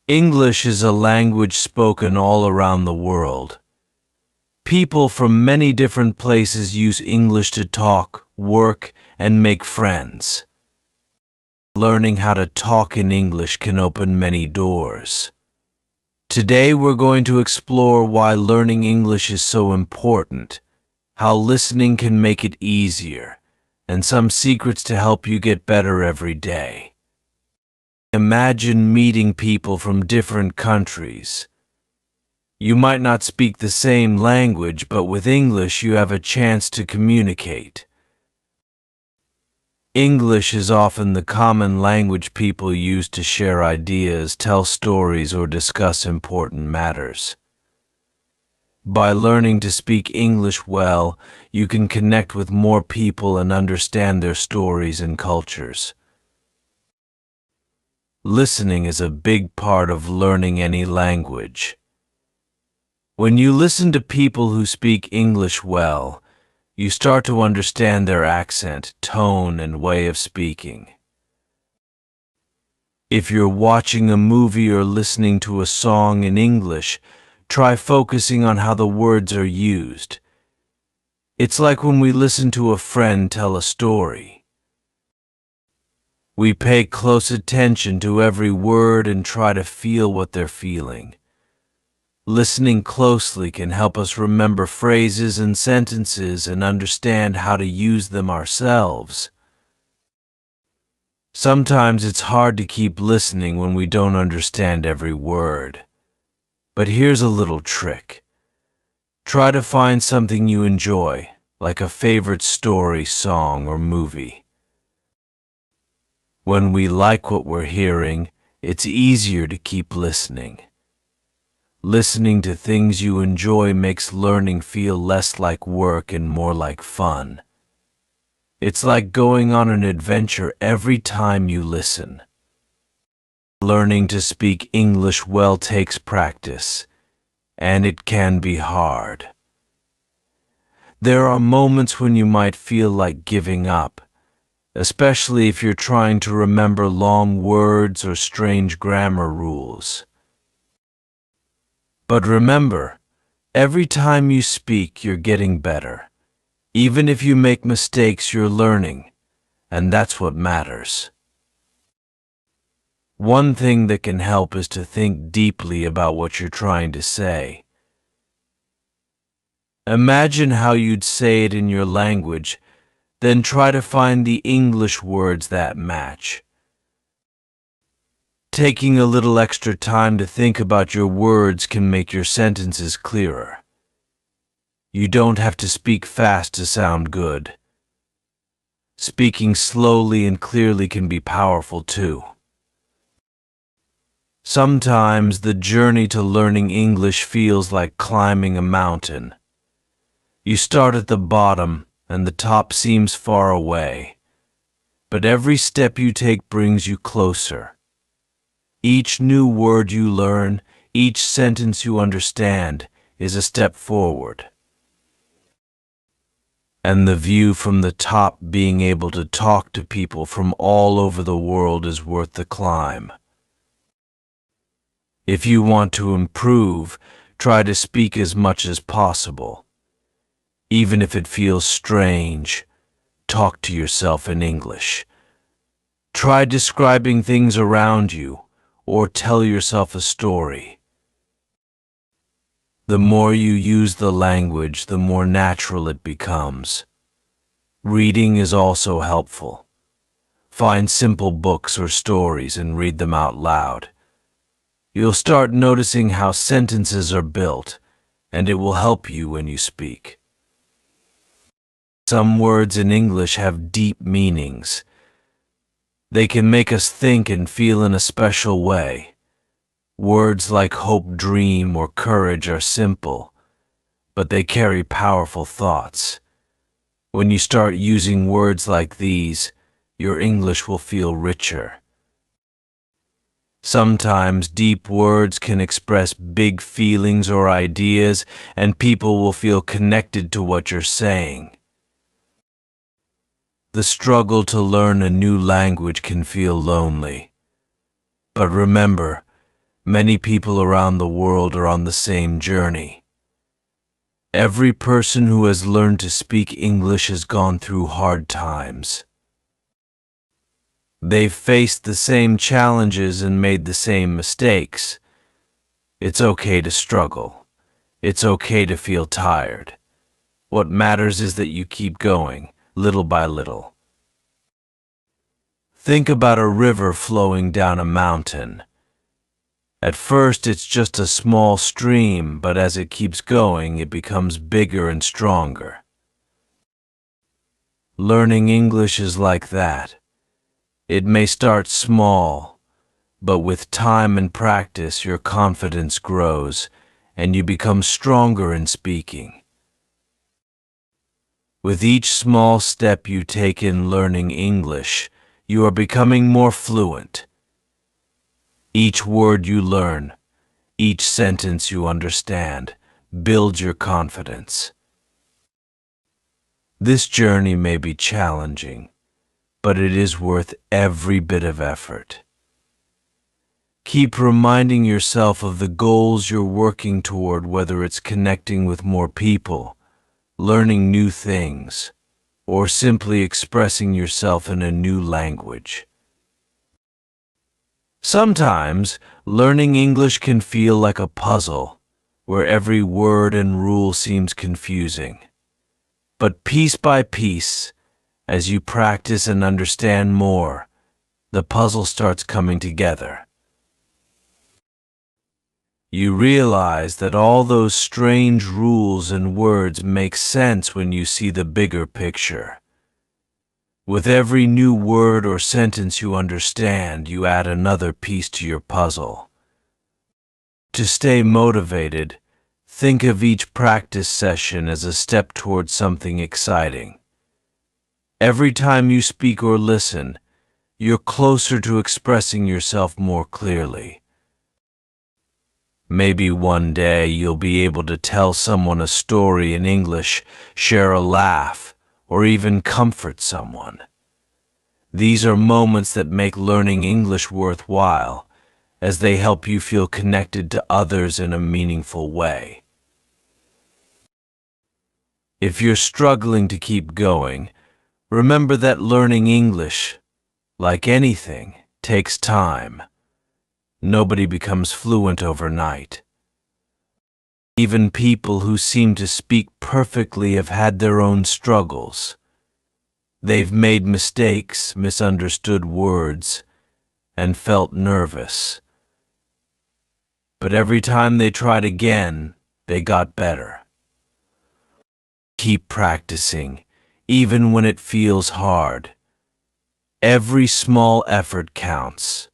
English is a language spoken all around the world. People from many different places use English to talk, work, and make friends. Learning how to talk in English can open many doors. Today we're going to explore why learning English is so important, how listening can make it easier, and some secrets to help you get better every day. Imagine meeting people from different countries. You might not speak the same language, but with English you have a chance to communicate. English is often the common language people use to share ideas, tell stories, or discuss important matters. By learning to speak English well, you can connect with more people and understand their stories and cultures. Listening is a big part of learning any language. When you listen to people who speak English well, you start to understand their accent, tone, and way of speaking. If you're watching a movie or listening to a song in English, try focusing on how the words are used. It's like when we listen to a friend tell a story. We pay close attention to every word and try to feel what they're feeling. Listening closely can help us remember phrases and sentences and understand how to use them ourselves. Sometimes it's hard to keep listening when we don't understand every word. But here's a little trick. Try to find something you enjoy, like a favorite story, song, or movie. When we like what we're hearing, it's easier to keep listening. Listening to things you enjoy makes learning feel less like work and more like fun. It's like going on an adventure every time you listen. Learning to speak English well takes practice, and it can be hard. There are moments when you might feel like giving up, especially if you're trying to remember long words or strange grammar rules. But remember, every time you speak, you're getting better. Even if you make mistakes, you're learning, and that's what matters. One thing that can help is to think deeply about what you're trying to say. Imagine how you'd say it in your language, then try to find the English words that match. Taking a little extra time to think about your words can make your sentences clearer. You don't have to speak fast to sound good. Speaking slowly and clearly can be powerful too. Sometimes the journey to learning English feels like climbing a mountain. You start at the bottom and the top seems far away, but every step you take brings you closer. Each new word you learn, each sentence you understand, is a step forward. And the view from the top, being able to talk to people from all over the world, is worth the climb. If you want to improve, try to speak as much as possible. Even if it feels strange, talk to yourself in English. Try describing things around you, or tell yourself a story. The more you use the language, the more natural it becomes. Reading is also helpful. Find simple books or stories and read them out loud. You'll start noticing how sentences are built, and it will help you when you speak. Some words in English have deep meanings. They can make us think and feel in a special way. Words like hope, dream, or courage are simple, but they carry powerful thoughts. When you start using words like these, your English will feel richer. Sometimes deep words can express big feelings or ideas, and people will feel connected to what you're saying. The struggle to learn a new language can feel lonely. But remember, Many people around the world are on the same journey. Every person who has learned to speak English has gone through hard times. They've faced the same challenges and made the same mistakes. It's okay to struggle. It's okay to feel tired. What matters is that you keep going, little by little. Think about a river flowing down a mountain. At first, it's just a small stream, but as it keeps going, it becomes bigger and stronger. Learning English is like that. It may start small, but with time and practice, your confidence grows, and you become stronger in speaking. With each small step you take in learning English, you are becoming more fluent. Each word you learn, each sentence you understand, builds your confidence. This journey may be challenging, but it is worth every bit of effort. Keep reminding yourself of the goals you're working toward, whether it's connecting with more people, learning new things, or simply expressing yourself in a new language. Sometimes, learning English can feel like a puzzle, where every word and rule seems confusing. But piece by piece, as you practice and understand more, the puzzle starts coming together. You realize that all those strange rules and words make sense when you see the bigger picture. With every new word or sentence you understand, you add another piece to your puzzle. To stay motivated, think of each practice session as a step towards something exciting. Every time you speak or listen, you're closer to expressing yourself more clearly. Maybe one day you'll be able to tell someone a story in English, share a laugh, or even comfort someone. These are moments that make learning English worthwhile, as they help you feel connected to others in a meaningful way. If you're struggling to keep going, remember that learning English, like anything, takes time. Nobody becomes fluent overnight. Even people who seem to speak perfectly have had their own struggles. They've made mistakes, misunderstood words, and felt nervous. But every time they tried again, they got better. Keep practicing, even when it feels hard. Every small effort counts.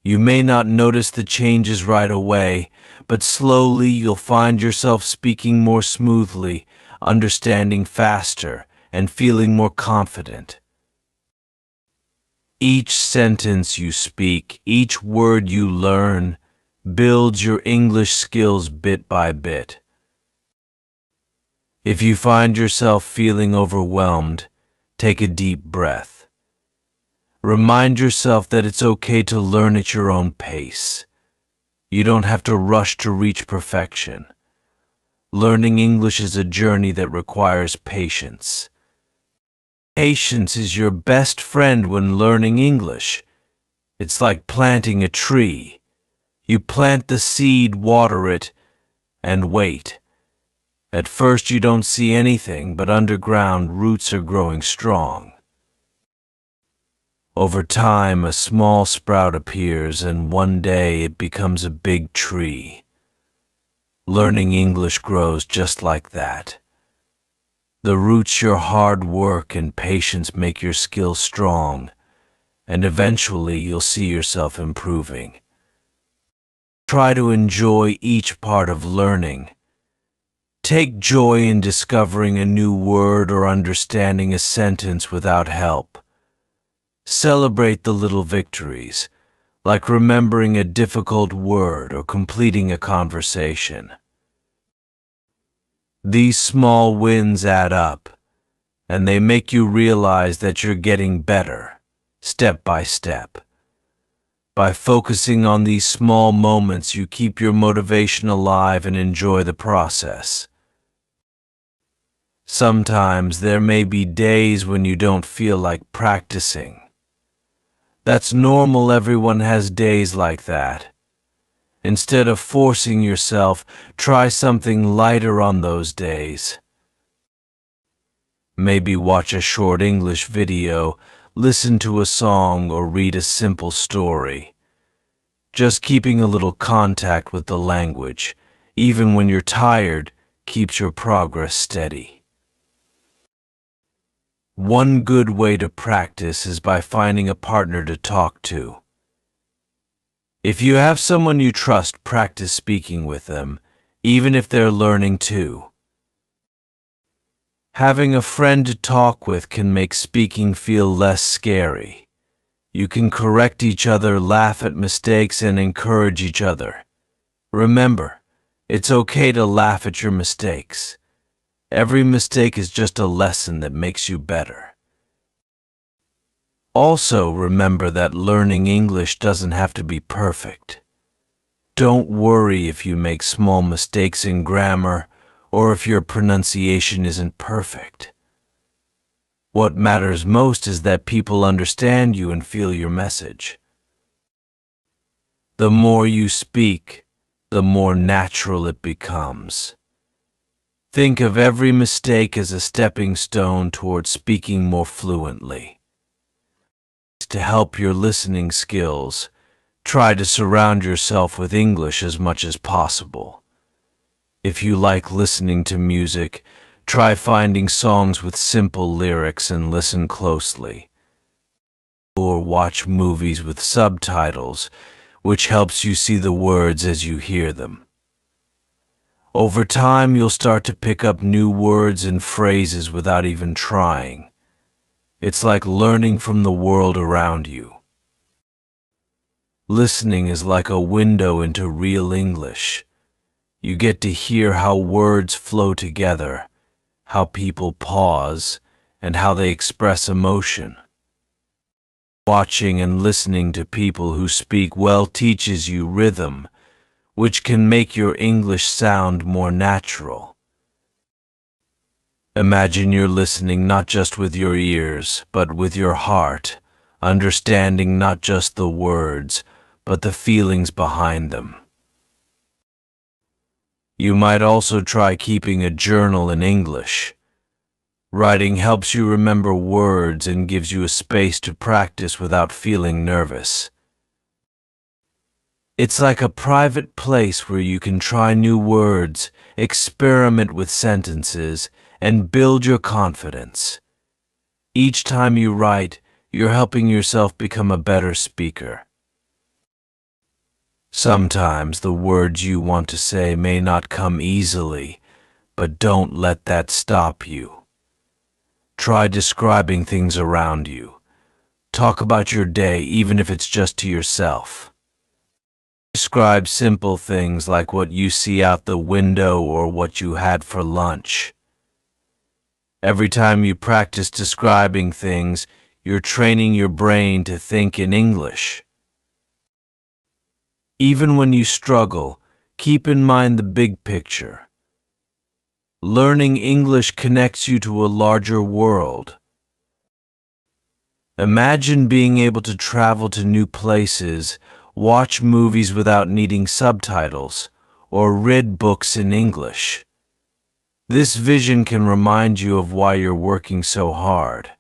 You may not notice the changes right away, but slowly you'll find yourself speaking more smoothly, understanding faster, and feeling more confident. Each sentence you speak, each word you learn, builds your English skills bit by bit. If you find yourself feeling overwhelmed, take a deep breath. Remind yourself that it's okay to learn at your own pace. You don't have to rush to reach perfection. Learning English is a journey that requires patience. Patience is your best friend when learning English. It's like planting a tree. You plant the seed, water it, and wait. At first you don't see anything, but underground roots are growing strong. Over time, a small sprout appears, and one day it becomes a big tree. Learning English grows just like that. The roots your hard work and patience make your skills strong, and eventually you'll see yourself improving. Try to enjoy each part of learning. Take joy in discovering a new word or understanding a sentence without help. Celebrate the little victories, like remembering a difficult word or completing a conversation. These small wins add up, and they make you realize that you're getting better, step by step. By focusing on these small moments, you keep your motivation alive and enjoy the process. Sometimes there may be days when you don't feel like practicing. That's normal, everyone has days like that. Instead of forcing yourself, try something lighter on those days. Maybe watch a short English video, listen to a song, or read a simple story. Just keeping a little contact with the language, even when you're tired, keeps your progress steady. One good way to practice is by finding a partner to talk to. If you have someone you trust, practice speaking with them, even if they're learning too. Having a friend to talk with can make speaking feel less scary. You can correct each other, laugh at mistakes, and encourage each other. Remember, it's okay to laugh at your mistakes. Every mistake is just a lesson that makes you better. Also, remember that learning English doesn't have to be perfect. Don't worry if you make small mistakes in grammar or if your pronunciation isn't perfect. What matters most is that people understand you and feel your message. The more you speak, the more natural it becomes. Think of every mistake as a stepping stone towards speaking more fluently. To help your listening skills, try to surround yourself with English as much as possible. If you like listening to music, try finding songs with simple lyrics and listen closely. Or watch movies with subtitles, which helps you see the words as you hear them. Over time, you'll start to pick up new words and phrases without even trying. It's like learning from the world around you. Listening is like a window into real English. You get to hear how words flow together, how people pause, and how they express emotion. Watching and listening to people who speak well teaches you rhythm, which can make your English sound more natural. Imagine you're listening not just with your ears, but with your heart, understanding not just the words, but the feelings behind them. You might also try keeping a journal in English. Writing helps you remember words and gives you a space to practice without feeling nervous. It's like a private place where you can try new words, experiment with sentences, and build your confidence. Each time you write, you're helping yourself become a better speaker. Sometimes the words you want to say may not come easily, but don't let that stop you. Try describing things around you. Talk about your day, even if it's just to yourself. Describe simple things like what you see out the window or what you had for lunch. Every time you practice describing things, you're training your brain to think in English. Even when you struggle, keep in mind the big picture. Learning English connects you to a larger world. Imagine being able to travel to new places, watch movies without needing subtitles, or read books in English. This vision can remind you of why you're working so hard.